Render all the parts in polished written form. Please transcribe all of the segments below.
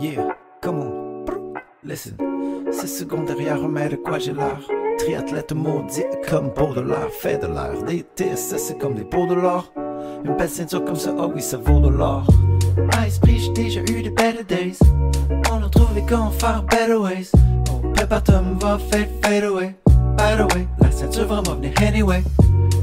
Yeah, come on, listen. 6 secondes derrière, mais de quoi j'ai l'air? Triathlète maudit comme pour de l'air, fait de l'air. Des TSS, c'est comme des pots de l'or. Une belle ceinture comme ça, oh oui, ça vaut de l'or. À esprit, j'ai déjà eu des better days. On a trouvé comment faire better ways. Oh, prépare-toi, va fade away. By the way, la ceinture va revenir anyway.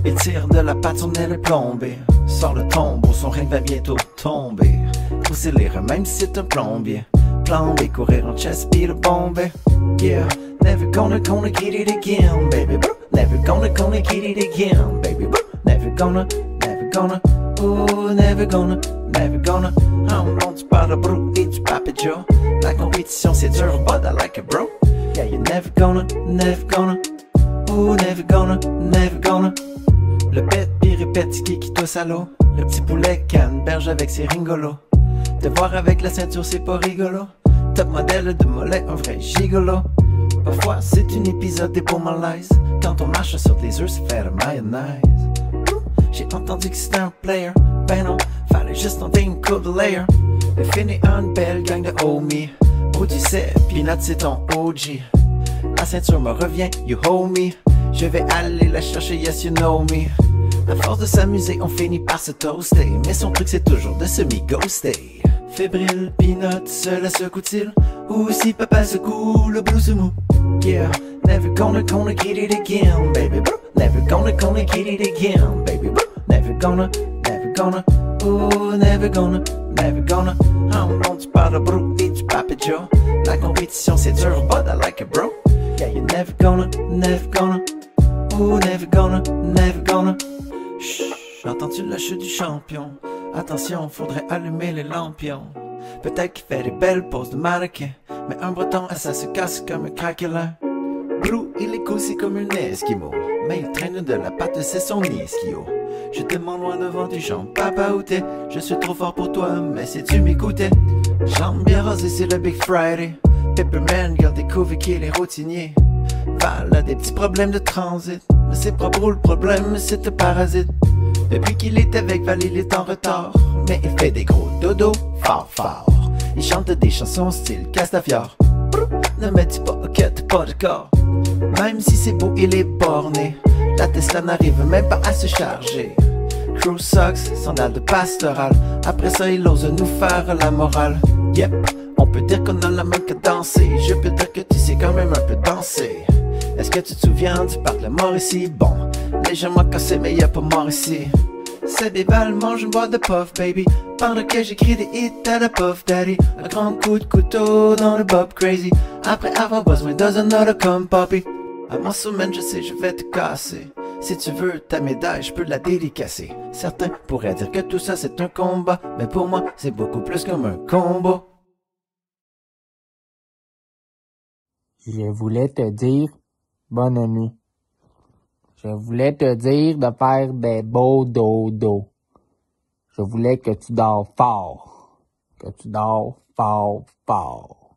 Il tire de la patte, son aile est plombée. Sort le tombeau, son règne va bientôt tomber. Pousser les reins, même si c'est un plombier. Plomber, courir en chest, puis le bomber. Yeah, never gonna get it again, baby. Never gonna get it again, baby. Never gonna, oh, never gonna. I'm long du pas de brou et du papi Joe. La compétition c'est dur, but I like it, bro. Yeah, you're never gonna, oh, never gonna. Le pet pis répète qui tousse à l'eau. Le petit poulet canneberge avec ses ringolos. Te voir avec la ceinture c'est pas rigolo. Top modèle de mollet, un vrai gigolo. Parfois c'est un épisode des beaux malaises. Quand on marche sur des œufs, c'est faire de mayonnaise. J'ai entendu que c'était un player. Ben non, fallait juste tenter une coupe de layer. Le fini en une belle gang de homies. Oh tu sais, Peanut c'est ton OG. La ceinture me revient, you hold me. Je vais aller la chercher, yes you know me. À force de s'amuser, on finit par se toaster. Mais son truc c'est toujours de semi-ghoster. Fébrile, Peanut se laisse le coup-de-il. Ou si papa secoue, le blues se mou. Yeah, never gonna get it again, baby. Never gonna get it again, baby. Never gonna, oh, never gonna. I'm long du pas de brou et du papi Joe. La compétition c'est dur, but I like it, bro. Yeah, you're never gonna, oh, never gonna. Chut, entends-tu la chute du champion? Attention, faudrait allumer les lampions. Peut-être qu'il fait des belles poses de mannequin, mais un breton, ça se casse comme un craquelin. Brou, il est cool, c'est comme un esquimau, mais il traîne de la pâte, c'est son ischio. Je te demande loin devant du champ, papa où t'es? Je suis trop fort pour toi, mais si tu m'écoutais. Jambes bien rosées, c'est le Big Friday. Pepperman, garde découvre qu'il est routinier. Val a des petits problèmes de transit, mais c'est pas beau le problème, c'est un parasite. Depuis qu'il est avec Val, il est en retard, mais il fait des gros dodos fort. Il chante des chansons style Castafiore. Ne me dis pas que t'as pas de corps. Même si c'est beau, il est borné. La Tesla n'arrive même pas à se charger. Crew socks, sandales de pastoral. Après ça, il ose nous faire la morale. Yep, on peut dire qu'on a la main que danser. Je peux dire que tu sais quand même un peu danser. Est-ce que tu te souviens du parc de Mauricie? Bon, légèrement cassé, mais y'a pas mort ici. C'est des balles, mange une boîte de puff, baby. Pendant que j'écris des hits à la Puff Daddy. Un grand coup de couteau dans le Bob Crazy. Après avoir besoin d'un autre comme Poppy. À ma semaine, je sais, je vais te casser. Si tu veux ta médaille, je peux la dédicacer. Certains pourraient dire que tout ça c'est un combat, mais pour moi, c'est beaucoup plus comme un combo. Je voulais te dire bonne nuit. Je voulais te dire de faire des beaux dodos. Je voulais que tu dors fort. Que tu dors fort.